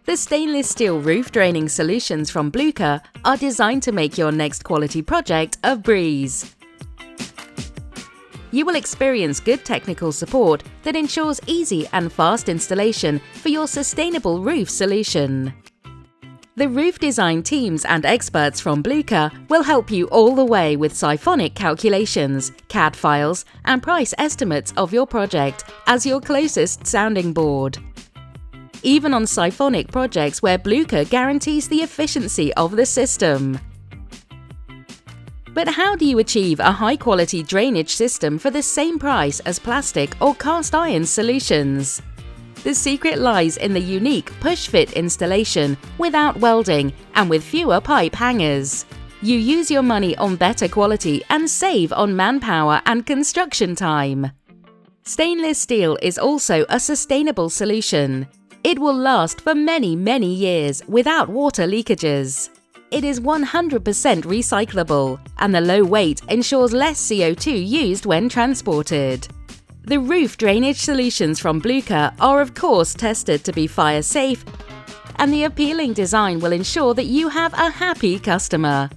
The stainless steel roof draining solutions from BLÜCHER are designed to make your next quality project a breeze. You will experience good technical support that ensures easy and fast installation for your sustainable roof solution. The roof design teams and experts from BLÜCHER will help you all the way with siphonic calculations, CAD files, and price estimates of your project as your closest sounding board. Even on siphonic projects where BLÜCHER guarantees the efficiency of the system. But how do you achieve a high-quality drainage system for the same price as plastic or cast iron solutions? The secret lies in the unique push-fit installation without welding and with fewer pipe hangers. You use your money on better quality and save on manpower and construction time. Stainless steel is also a sustainable solution. It will last for many, many years without water leakages. It is 100% recyclable, and the low weight ensures less CO2 used when transported. The roof drainage solutions from BLÜCHER are of course tested to be fire safe, and the appealing design will ensure that you have a happy customer.